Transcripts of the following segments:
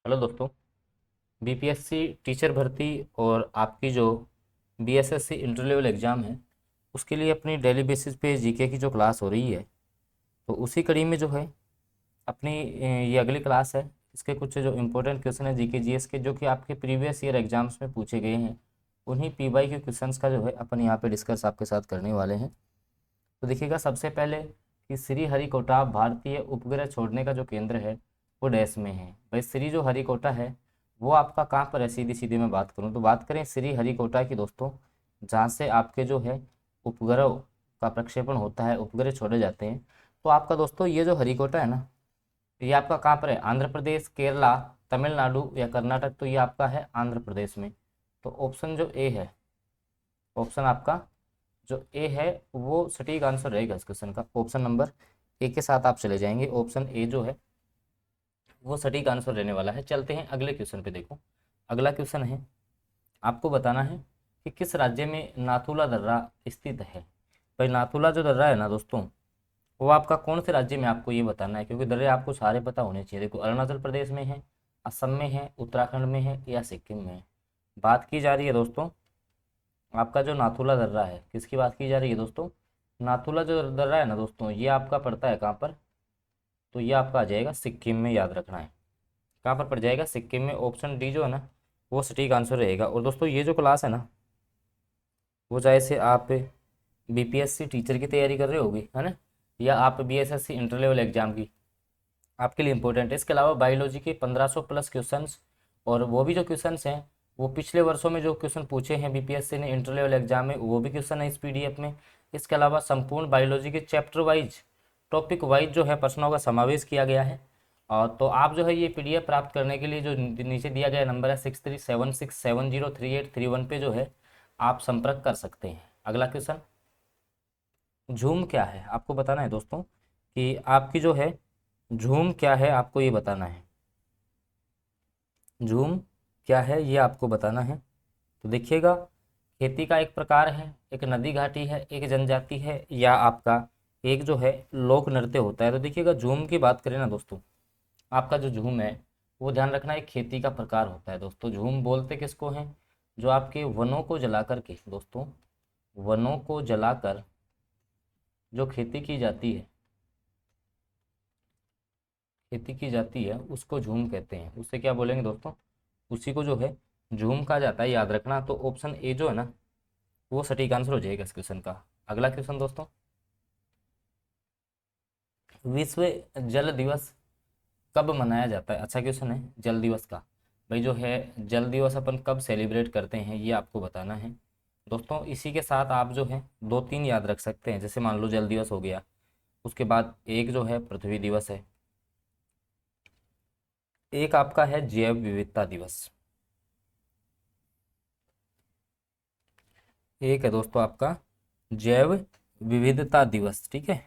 Hello दोस्तों। BPSC teacher भर्ती और आपकी जो बीएसएससी इंटर लेवल एग्ज़ाम है उसके लिए अपनी डेली बेसिस पे जीके की जो क्लास हो रही है, तो उसी कड़ी में जो है अपनी ये अगली क्लास है। इसके कुछ जो इम्पोर्टेंट क्वेश्चन है जीके जीएस के, जो कि आपके प्रीवियस ईयर एग्जाम्स में पूछे गए हैं, उन्हीं पीवाई के क्वेश्चंस का जो है अपन यहाँ पे डिस्कस आपके साथ करने वाले हैं। तो देखिएगा, सबसे पहले कि श्री हरिकोटा भारतीय उपग्रह छोड़ने का जो केंद्र है वो डैश में है। भाई श्री जो हरिकोटा है वो आपका कहाँ पर है, सीधी सीधी मैं बात करूँ तो बात करें श्री हरिकोटा की दोस्तों, जहाँ से आपके जो है उपग्रह का प्रक्षेपण होता है, उपग्रह छोड़े जाते हैं। तो आपका दोस्तों ये जो हरिकोटा है ना, ये आपका कहाँ पर है, आंध्र प्रदेश, केरला, तमिलनाडु या कर्नाटक। तो ये आपका है आंध्र प्रदेश में। तो ऑप्शन जो ए है, ऑप्शन आपका जो ए है वो सटीक आंसर रहेगा इस क्वेश्चन का। ऑप्शन नंबर ए के साथ आप चले जाएंगे, ऑप्शन ए जो है वो सटीक आंसर रहने वाला है। चलते हैं अगले क्वेश्चन पे। देखो अगला क्वेश्चन है, आपको बताना है कि किस राज्य में नाथुला दर्रा स्थित है। भाई नाथुला जो दर्रा है ना दोस्तों, वो आपका कौन से राज्य में, आपको ये बताना है, क्योंकि दर्रे आपको सारे पता होने चाहिए। देखो अरुणाचल प्रदेश में है, असम में है, उत्तराखंड में है या सिक्किम में है। बात की जा रही है दोस्तों आपका जो नाथुला दर्रा है, किसकी बात की जा रही है दोस्तों, नाथुला जो दर्रा है ना दोस्तों, ये आपका पड़ता है कहाँ पर, तो ये आपका आ जाएगा सिक्किम में, याद रखना है। कहाँ पर पड़ जाएगा, सिक्किम में। ऑप्शन डी जो है ना वो सटीक आंसर रहेगा। और दोस्तों ये जो क्लास है ना, वो चाहे से आप बीपीएससी टीचर की तैयारी कर रहे होगे, है ना, या आप बीएसएससी इंटर लेवल एग्जाम की, आपके लिए इंपॉर्टेंट है। इसके अलावा बायोलॉजी के 1500 प्लस क्वेश्चंस, और वो भी जो क्वेश्चंस हैं वो पिछले वर्षों में जो क्वेश्चन पूछे हैं बीपीएससी ने इंटर लेवल एग्जाम में, वो भी क्वेश्चन है इस पीडीएफ में। इसके अलावा संपूर्ण बायोलॉजी के चैप्टर वाइज, टॉपिक वाइज जो है प्रश्नों का समावेश किया गया है। और तो आप जो है ये पीडीएफ प्राप्त करने के लिए जो नीचे दिया गया नंबर है 6376703831 पे जो है आप संपर्क कर सकते हैं। अगला क्वेश्चन, झूम क्या है, आपको बताना है दोस्तों कि आपकी जो है झूम क्या है, आपको ये बताना है। झूम क्या है ये आपको बताना है। तो देखिएगा, खेती का एक प्रकार है, एक नदी घाटी है, एक जनजाति है, या आपका एक जो है लोक नृत्य होता है। तो देखिएगा झूम की बात करें ना दोस्तों, आपका जो झूम है वो ध्यान रखना एक खेती का प्रकार होता है दोस्तों। झूम बोलते किसको हैं, जो आपके वनों को जला करके दोस्तों, वनों को जलाकर जो खेती की जाती है, खेती की जाती है उसको झूम कहते हैं। उससे क्या बोलेंगे दोस्तों, उसी को जो है झूम कहा जाता है, याद रखना। तो ऑप्शन ए जो है ना वो सटीक आंसर हो जाएगा इस क्वेश्चन का। अगला क्वेश्चन दोस्तों, विश्व जल दिवस कब मनाया जाता है। अच्छा क्वेश्चन है जल दिवस का। भाई जो है जल दिवस अपन कब सेलिब्रेट करते हैं ये आपको बताना है दोस्तों। इसी के साथ आप जो है दो तीन याद रख सकते हैं, जैसे मान लो जल दिवस हो गया, उसके बाद एक जो है पृथ्वी दिवस है, एक आपका है जैव विविधता दिवस, एक है दोस्तों आपका जैव विविधता दिवस। ठीक है,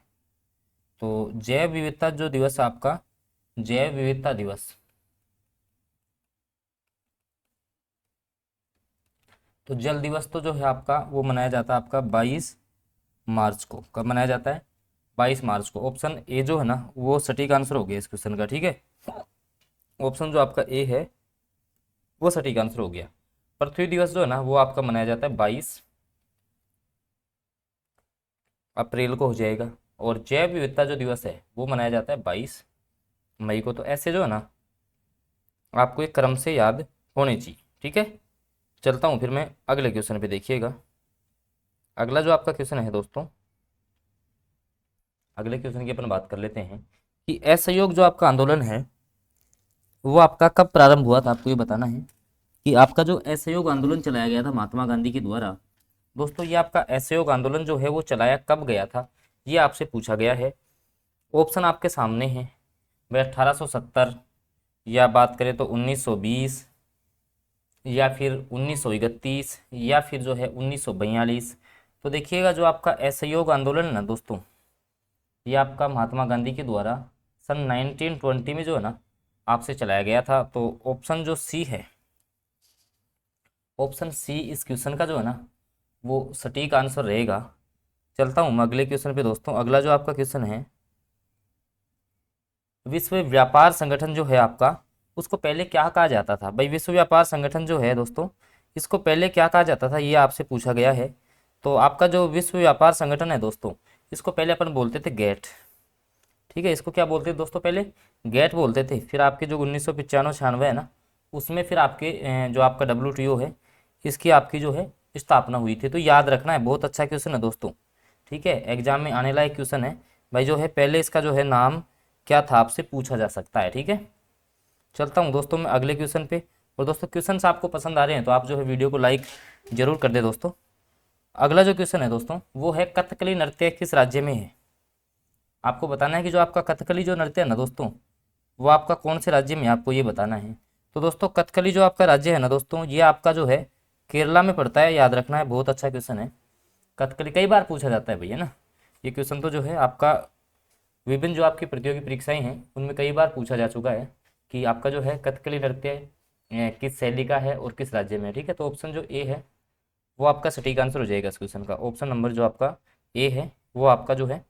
तो जैव विविधता जो दिवस है आपका, जैव विविधता दिवस, तो जल दिवस तो जो है आपका वो मनाया जाता है आपका 22 मार्च को। कब मनाया जाता है, 22 मार्च को। ऑप्शन ए जो है ना वो सटीक आंसर हो गया इस क्वेश्चन का। ठीक है, ऑप्शन जो आपका ए है वो सटीक आंसर हो गया। पृथ्वी दिवस जो है ना वो आपका मनाया जाता है 22 अप्रैल को हो जाएगा, और जैव विविधता जो दिवस है वो मनाया जाता है 22 मई को। तो ऐसे जो है ना आपको एक क्रम से याद होने चाहिए। ठीक है, चलता हूँ फिर मैं अगले क्वेश्चन पे। देखिएगा अगला जो आपका क्वेश्चन है दोस्तों, अगले क्वेश्चन की अपन बात कर लेते हैं कि असहयोग जो आपका आंदोलन है वो आपका कब प्रारंभ हुआ था। आपको ये बताना है कि आपका जो असहयोग आंदोलन चलाया गया था महात्मा गांधी के द्वारा दोस्तों, ये आपका असहयोग आंदोलन जो है वो चलाया कब गया था, ये आपसे पूछा गया है। ऑप्शन आपके सामने है, वह 1870, या बात करें तो 1920, या फिर 1931, या फिर जो है 1942। तो देखिएगा जो आपका असहयोग आंदोलन है ना दोस्तों, ये आपका महात्मा गांधी के द्वारा सन 1920 में जो है ना आपसे चलाया गया था। तो ऑप्शन जो सी है, ऑप्शन सी इस क्वेश्चन का जो है ना वो सटीक आंसर रहेगा। चलता हूँ मैं अगले क्वेश्चन पे दोस्तों। अगला जो आपका क्वेश्चन है, विश्व व्यापार संगठन जो है आपका उसको पहले क्या कहा जाता था भाई। विश्व व्यापार संगठन जो है दोस्तों, इसको पहले क्या कहा जाता था, ये आपसे पूछा गया है। तो आपका जो विश्व व्यापार संगठन है दोस्तों, इसको पहले अपन बोलते थे गेट। ठीक है, इसको क्या बोलते थे दोस्तों, पहले गेट बोलते थे। फिर आपके जो 1995-96 है ना, उसमें फिर आपके जो आपका WTO है, इसकी आपकी जो है स्थापना हुई थी। तो याद रखना है, बहुत अच्छा क्वेश्चन है दोस्तों। ठीक है, एग्जाम में आने लायक क्वेश्चन है भाई। जो है पहले इसका जो है नाम क्या था, आपसे पूछा जा सकता है। ठीक है, चलता हूँ दोस्तों मैं अगले क्वेश्चन पे। और दोस्तों क्वेश्चन आपको पसंद आ रहे हैं तो आप जो है वीडियो को लाइक जरूर कर दे दोस्तों। अगला जो क्वेश्चन है दोस्तों, वो है कथकली नृत्य किस राज्य में है। आपको बताना है कि जो आपका कथकली जो नृत्य है ना दोस्तों, वो आपका कौन से राज्य में है, आपको ये बताना है। तो दोस्तों कथकली जो आपका राज्य है ना दोस्तों, ये आपका जो है केरला में पड़ता है। याद रखना है, बहुत अच्छा क्वेश्चन है। कथकली कई बार पूछा जाता है भैया ना, ये क्वेश्चन तो जो है आपका विभिन्न जो आपकी प्रतियोगी परीक्षाएं हैं उनमें कई बार पूछा जा चुका है कि आपका जो है कथकली नृत्य किस शैली का है और किस राज्य में है। ठीक है, तो ऑप्शन जो ए है वो आपका सटीक आंसर हो जाएगा इस क्वेश्चन का। ऑप्शन नंबर जो आपका ए है वो आपका जो है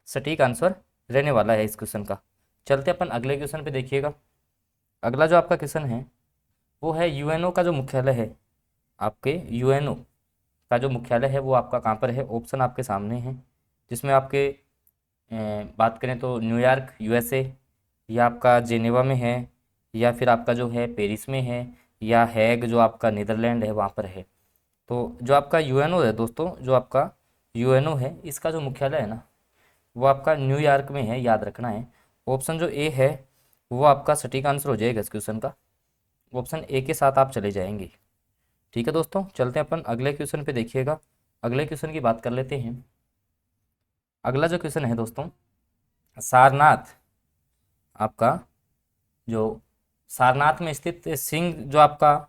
सटीक आंसर रहने वाला है इस क्वेश्चन का। चलते अपन अगले क्वेश्चन पे देखिएगा। अगला जो आपका क्वेश्चन है वो है यूएनओ का जो मुख्यालय है, आपके यूएनओ का जो मुख्यालय है वो आपका कहाँ पर है। ऑप्शन आपके सामने है, जिसमें आपके बात करें तो न्यूयॉर्क USA, या आपका जेनेवा में है, या फिर आपका जो है पेरिस में है, या हैग जो आपका नीदरलैंड है वहाँ पर है। तो जो आपका यूएनओ है दोस्तों, जो आपका यूएनओ है इसका जो मुख्यालय है ना, वो आपका न्यूयॉर्क में है। याद रखना है, ऑप्शन जो ए है वो आपका सटीक आंसर हो जाएगा इस क्वेश्चन का। ऑप्शन ए के साथ आप चले जाएंगे। ठीक है दोस्तों, चलते हैं अपन अगले क्वेश्चन पे देखिएगा। अगले क्वेश्चन की बात कर लेते हैं। अगला जो क्वेश्चन है दोस्तों, सारनाथ, आपका जो सारनाथ में स्थित सिंह जो आपका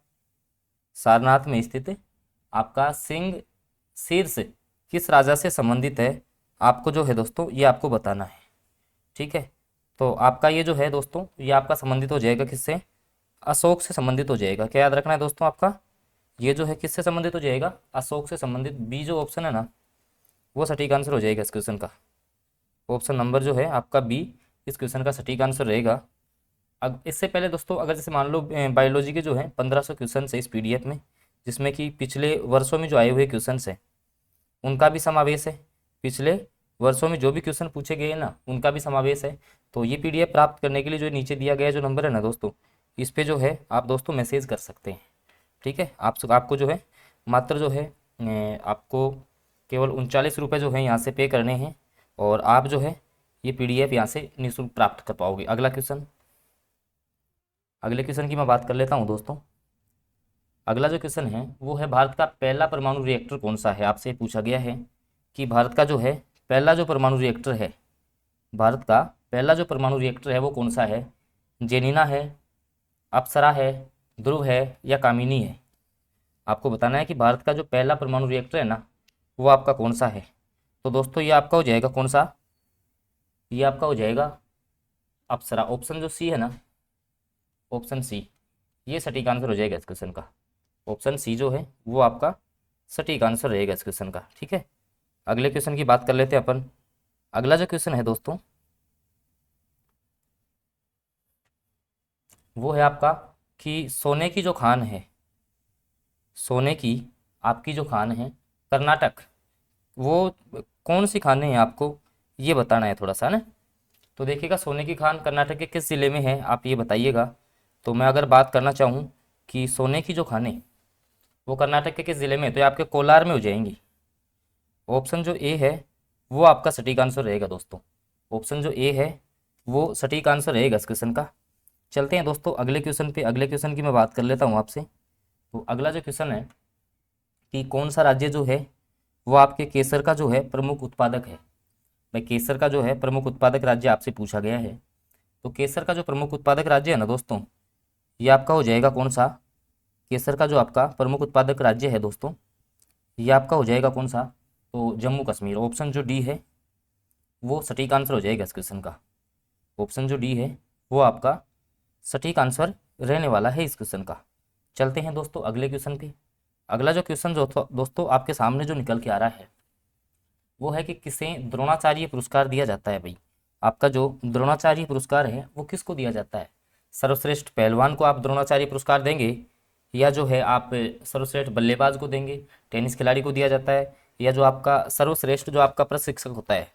सारनाथ में स्थित आपका सिंह शीर्ष किस राजा से संबंधित है, आपको जो है दोस्तों ये आपको बताना है। ठीक है, तो आपका ये जो है दोस्तों, ये आपका संबंधित हो जाएगा किससे, अशोक से संबंधित हो जाएगा। क्या याद रखना है दोस्तों, आपका ये जो है किससे संबंधित हो जाएगा, अशोक से संबंधित। बी जो ऑप्शन है ना, वो सटीक आंसर हो जाएगा इस क्वेश्चन का। ऑप्शन नंबर जो है आपका बी इस क्वेश्चन का सटीक आंसर रहेगा। अब इससे पहले दोस्तों, अगर जैसे मान लो बायोलॉजी के जो है 1500 क्वेश्चन है इस PDF में, जिसमें कि पिछले वर्षों में जो आए हुए क्वेश्चन है उनका भी समावेश है। पिछले वर्षों में जो भी क्वेश्चन पूछे गए हैं ना, उनका भी समावेश है। तो ये PDF प्राप्त करने के लिए जो नीचे दिया गया जो नंबर है ना दोस्तों, इस पे जो है आप दोस्तों मैसेज कर सकते हैं। ठीक है, आपको जो है मात्र जो है आपको केवल 39 रुपये जो है यहाँ से पे करने हैं, और आप जो है ये PDF यहाँ से निःशुल्क प्राप्त कर पाओगे। अगले क्वेश्चन की मैं बात कर लेता हूँ दोस्तों। अगला जो क्वेश्चन है वो है भारत का पहला परमाणु रिएक्टर कौन सा है। आपसे पूछा गया है कि भारत का जो है पहला जो परमाणु रिएक्टर है, भारत का पहला जो परमाणु रिएक्टर है वो कौन सा है। जेनिना है, अप्सरा है, ध्रुव है, या कामिनी है। आपको बताना है कि भारत का जो पहला परमाणु रिएक्टर है ना, वो आपका कौन सा है। तो दोस्तों ये आपका हो जाएगा कौन सा, ये आपका हो जाएगा अप्सरा। ऑप्शन जो सी है ना, ऑप्शन सी, ये सटीक आंसर हो जाएगा इस क्वेश्चन का। ऑप्शन सी जो है वो आपका सटीक आंसर रहेगा इस क्वेश्चन का। ठीक है, अगले क्वेश्चन की बात कर लेते हैं अपन। अगला जो क्वेश्चन है दोस्तों, वो है आपका कि सोने की जो खान है, सोने की आपकी जो खान है कर्नाटक, वो कौन सी खानें हैं आपको ये बताना है थोड़ा सा ना। तो देखिएगा, सोने की खान कर्नाटक के किस ज़िले में है आप ये बताइएगा। तो मैं अगर बात करना चाहूँ कि सोने की जो खानें वो कर्नाटक के किस ज़िले में है, तो ये आपके कोलार में हो जाएंगी। ऑप्शन जो ए है वो आपका सटीक आंसर रहेगा दोस्तों। ऑप्शन जो ए है वो सटीक आंसर रहेगा इस क्वेश्चन का। चलते हैं दोस्तों अगले क्वेश्चन पे। अगले क्वेश्चन की मैं बात कर लेता हूँ आपसे। तो अगला जो क्वेश्चन है कि कौन सा राज्य जो है वो आपके केसर का जो है प्रमुख उत्पादक है। भाई केसर का जो है प्रमुख उत्पादक राज्य आपसे पूछा गया है। तो केसर का जो प्रमुख उत्पादक राज्य है ना दोस्तों, ये आपका हो जाएगा कौन सा। केसर का जो आपका प्रमुख उत्पादक राज्य है दोस्तों, ये आपका हो जाएगा कौन सा, तो जम्मू कश्मीर। ऑप्शन जो डी है वो सटीक आंसर हो जाएगा इस क्वेश्चन का। ऑप्शन जो डी है वो आपका सटीक आंसर रहने वाला है इस क्वेश्चन का। चलते हैं दोस्तों अगले क्वेश्चन पे। अगला जो क्वेश्चन जो दोस्तों आपके सामने जो निकल के आ रहा है वो है कि किसे द्रोणाचार्य पुरस्कार दिया जाता है। भाई आपका जो द्रोणाचार्य पुरस्कार है वो किसको दिया जाता है। सर्वश्रेष्ठ पहलवान को आप द्रोणाचार्य पुरस्कार देंगे, या जो है आप सर्वश्रेष्ठ बल्लेबाज को देंगे, टेनिस खिलाड़ी को दिया जाता है, या जो आपका सर्वश्रेष्ठ जो आपका प्रशिक्षक होता है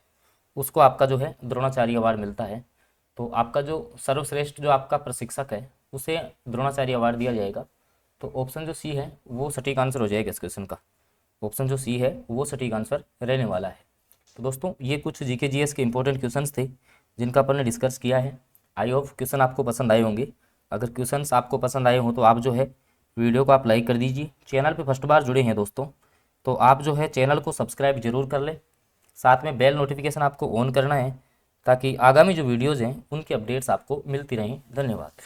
उसको आपका जो है द्रोणाचार्य अवार्ड मिलता है। तो आपका जो सर्वश्रेष्ठ जो आपका प्रशिक्षक है उसे द्रोणाचार्य अवार्ड दिया जाएगा। तो ऑप्शन जो सी है वो सटीक आंसर हो जाएगा इस क्वेश्चन का। ऑप्शन जो सी है वो सटीक आंसर रहने वाला है। तो दोस्तों ये कुछ जीके जीएस के इंपॉर्टेंट क्वेश्चंस थे जिनका अपन ने डिस्कस किया है। आई होप क्वेश्चन आपको पसंद आए होंगे। अगर क्वेश्चंस आपको पसंद आए हों तो आप जो है वीडियो को आप लाइक कर दीजिए। चैनल पे फर्स्ट बार जुड़े हैं दोस्तों तो आप जो है चैनल को सब्सक्राइब जरूर कर लें। साथ में बेल नोटिफिकेशन आपको ऑन करना है ताकि आगामी जो वीडियोज़ हैं उनकी अपडेट्स आपको मिलती रहें। धन्यवाद।